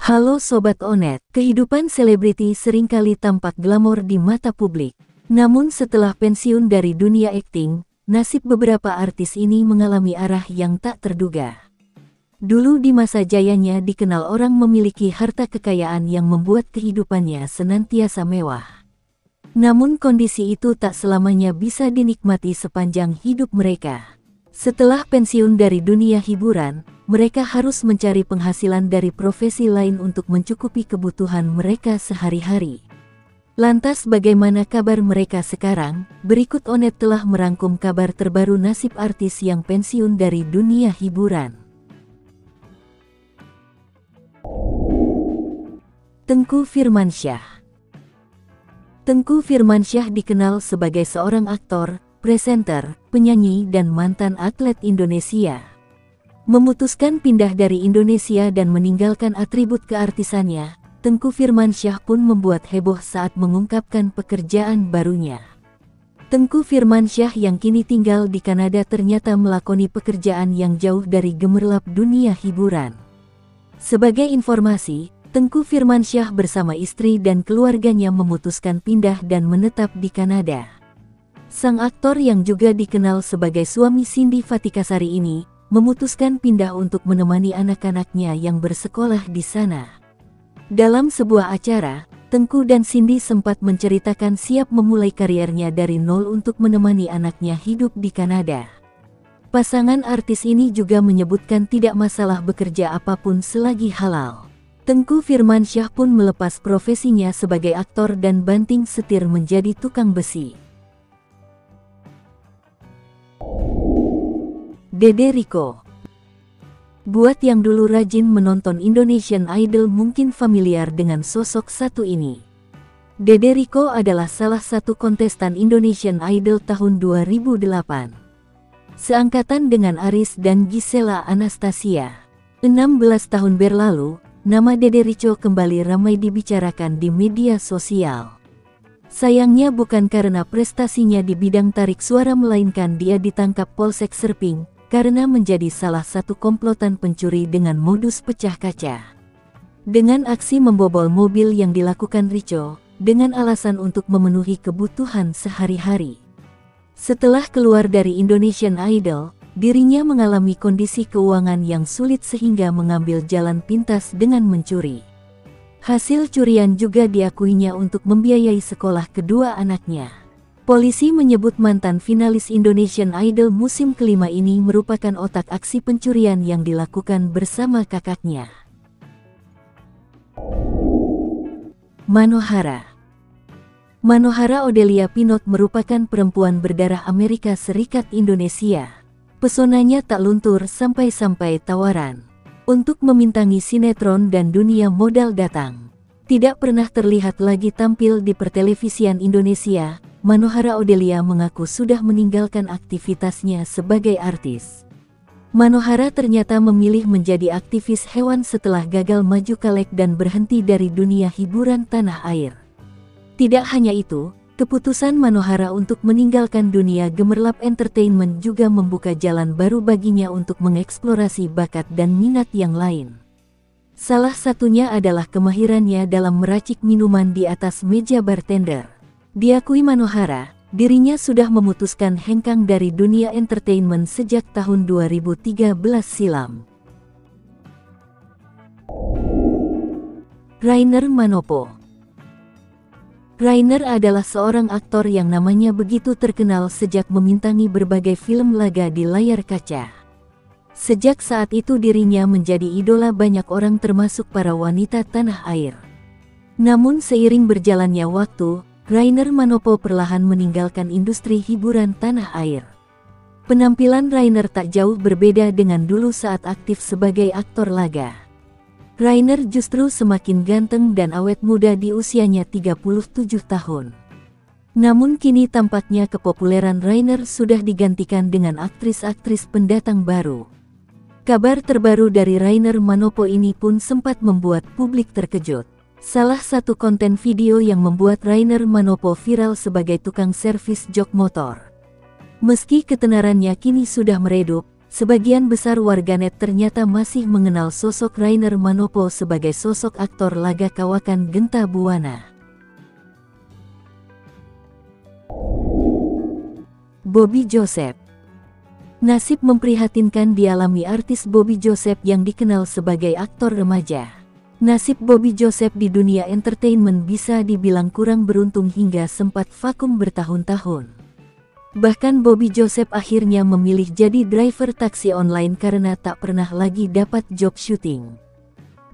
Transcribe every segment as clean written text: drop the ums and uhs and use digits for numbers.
Halo Sobat Onet, kehidupan selebriti seringkali tampak glamor di mata publik. Namun setelah pensiun dari dunia akting, nasib beberapa artis ini mengalami arah yang tak terduga. Dulu di masa jayanya dikenal orang memiliki harta kekayaan yang membuat kehidupannya senantiasa mewah. Namun kondisi itu tak selamanya bisa dinikmati sepanjang hidup mereka. Setelah pensiun dari dunia hiburan, mereka harus mencari penghasilan dari profesi lain untuk mencukupi kebutuhan mereka sehari-hari. Lantas bagaimana kabar mereka sekarang? Berikut Onet telah merangkum kabar terbaru nasib artis yang pensiun dari dunia hiburan. Tengku Firmansyah. Tengku Firmansyah dikenal sebagai seorang aktor, presenter, penyanyi dan mantan atlet Indonesia. Memutuskan pindah dari Indonesia dan meninggalkan atribut keartisannya, Tengku Firmansyah pun membuat heboh saat mengungkapkan pekerjaan barunya. Tengku Firmansyah yang kini tinggal di Kanada ternyata melakoni pekerjaan yang jauh dari gemerlap dunia hiburan. Sebagai informasi, Tengku Firmansyah bersama istri dan keluarganya memutuskan pindah dan menetap di Kanada. Sang aktor yang juga dikenal sebagai suami Cindy Fatikasari ini, memutuskan pindah untuk menemani anak-anaknya yang bersekolah di sana. Dalam sebuah acara, Tengku dan Cindy sempat menceritakan siap memulai kariernya dari nol untuk menemani anaknya hidup di Kanada. Pasangan artis ini juga menyebutkan tidak masalah bekerja apapun selagi halal. Tengku Firmansyah pun melepas profesinya sebagai aktor dan banting setir menjadi tukang besi. Dede Rico. Buat yang dulu rajin menonton Indonesian Idol mungkin familiar dengan sosok satu ini. Dede Rico adalah salah satu kontestan Indonesian Idol tahun 2008. Seangkatan dengan Aris dan Gisela Anastasia. 16 tahun berlalu, nama Dede Rico kembali ramai dibicarakan di media sosial. Sayangnya bukan karena prestasinya di bidang tarik suara melainkan dia ditangkap Polsek Serping karena menjadi salah satu komplotan pencuri dengan modus pecah kaca. Dengan aksi membobol mobil yang dilakukan Rico, dengan alasan untuk memenuhi kebutuhan sehari-hari. Setelah keluar dari Indonesian Idol, dirinya mengalami kondisi keuangan yang sulit sehingga mengambil jalan pintas dengan mencuri. Hasil curian juga diakuinya untuk membiayai sekolah kedua anaknya. Polisi menyebut mantan finalis Indonesian Idol musim kelima ini merupakan otak aksi pencurian yang dilakukan bersama kakaknya. Manohara. Manohara Odelia Pinot merupakan perempuan berdarah Amerika Serikat Indonesia. Pesonanya tak luntur sampai-sampai tawaran untuk memintangi sinetron dan dunia modal datang. Tidak pernah terlihat lagi tampil di pertelevisian Indonesia. Manohara Odelia mengaku sudah meninggalkan aktivitasnya sebagai artis. Manohara ternyata memilih menjadi aktivis hewan setelah gagal maju caleg dan berhenti dari dunia hiburan tanah air. Tidak hanya itu, keputusan Manohara untuk meninggalkan dunia gemerlap entertainment juga membuka jalan baru baginya untuk mengeksplorasi bakat dan minat yang lain. Salah satunya adalah kemahirannya dalam meracik minuman di atas meja bartender. Diakui Manohara, dirinya sudah memutuskan hengkang dari dunia entertainment sejak tahun 2013 silam. Rainer Manopo. Rainer adalah seorang aktor yang namanya begitu terkenal sejak membintangi berbagai film laga di layar kaca. Sejak saat itu dirinya menjadi idola banyak orang termasuk para wanita tanah air. Namun seiring berjalannya waktu, Rainer Manopo perlahan meninggalkan industri hiburan tanah air. Penampilan Rainer tak jauh berbeda dengan dulu saat aktif sebagai aktor laga. Rainer justru semakin ganteng dan awet muda di usianya 37 tahun. Namun kini tampaknya kepopuleran Rainer sudah digantikan dengan aktris-aktris pendatang baru. Kabar terbaru dari Rainer Manopo ini pun sempat membuat publik terkejut. Salah satu konten video yang membuat Rainer Manopo viral sebagai tukang servis jok motor. Meski ketenarannya kini sudah meredup, Sebagian besar warganet ternyata masih mengenal sosok Rainer Manopo sebagai sosok aktor laga kawakan Genta Buana. Bobby Joseph. Nasib memprihatinkan dialami artis Bobby Joseph yang dikenal sebagai aktor remaja. Nasib Bobby Joseph di dunia entertainment bisa dibilang kurang beruntung hingga sempat vakum bertahun-tahun. Bahkan Bobby Joseph akhirnya memilih jadi driver taksi online karena tak pernah lagi dapat job syuting.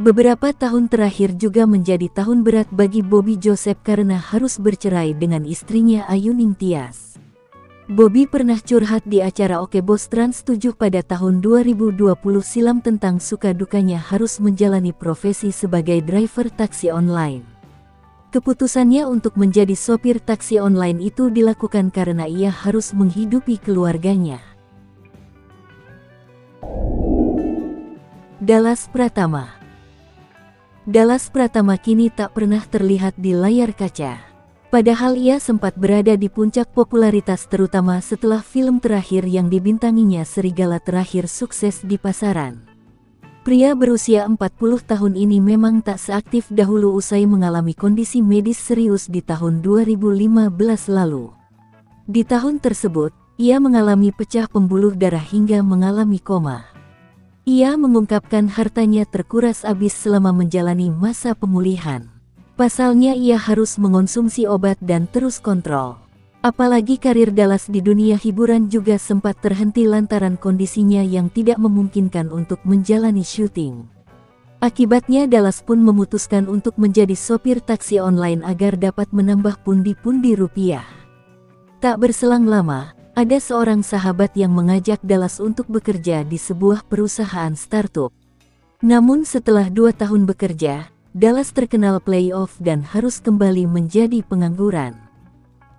Beberapa tahun terakhir juga menjadi tahun berat bagi Bobby Joseph karena harus bercerai dengan istrinya Ayuning Tias. Bobby pernah curhat di acara Oke Bos Trans 7 pada tahun 2020 silam tentang suka dukanya harus menjalani profesi sebagai driver taksi online. Keputusannya untuk menjadi sopir taksi online itu dilakukan karena ia harus menghidupi keluarganya. Dallas Pratama. Dallas Pratama kini tak pernah terlihat di layar kaca. Padahal ia sempat berada di puncak popularitas terutama setelah film terakhir yang dibintanginya Serigala Terakhir sukses di pasaran. Pria berusia 40 tahun ini memang tak seaktif dahulu usai mengalami kondisi medis serius di tahun 2015 lalu. Di tahun tersebut, ia mengalami pecah pembuluh darah hingga mengalami koma. Ia mengungkapkan hartanya terkuras habis selama menjalani masa pemulihan. Pasalnya ia harus mengonsumsi obat dan terus kontrol. Apalagi karir Dallas di dunia hiburan juga sempat terhenti lantaran kondisinya yang tidak memungkinkan untuk menjalani syuting. Akibatnya Dallas pun memutuskan untuk menjadi sopir taksi online agar dapat menambah pundi-pundi rupiah. Tak berselang lama, ada seorang sahabat yang mengajak Dallas untuk bekerja di sebuah perusahaan startup. Namun setelah 2 tahun bekerja, Dallas terkenal playoff dan harus kembali menjadi pengangguran.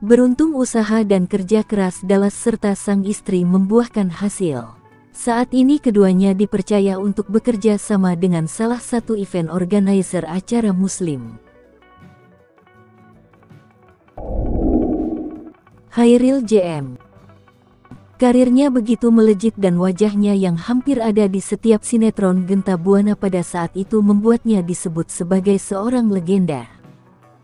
Beruntung usaha dan kerja keras Dallas serta sang istri membuahkan hasil. Saat ini keduanya dipercaya untuk bekerja sama dengan salah satu event organizer acara muslim. Chairil JM. Karirnya begitu melejit dan wajahnya yang hampir ada di setiap sinetron Genta Buana pada saat itu membuatnya disebut sebagai seorang legenda.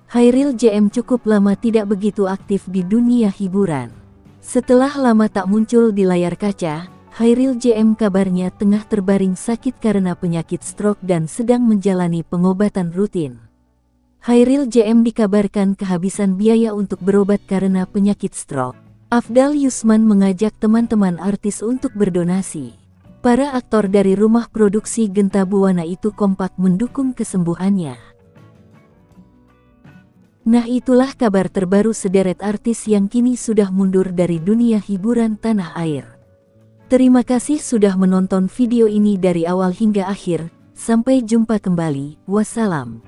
Chairil JM cukup lama tidak begitu aktif di dunia hiburan. Setelah lama tak muncul di layar kaca, Chairil JM kabarnya tengah terbaring sakit karena penyakit stroke dan sedang menjalani pengobatan rutin. Chairil JM dikabarkan kehabisan biaya untuk berobat karena penyakit stroke. Afdal Yusman mengajak teman-teman artis untuk berdonasi. Para aktor dari rumah produksi Genta Buana itu kompak mendukung kesembuhannya. Nah, itulah kabar terbaru sederet artis yang kini sudah mundur dari dunia hiburan tanah air. Terima kasih sudah menonton video ini dari awal hingga akhir. Sampai jumpa kembali. Wassalam.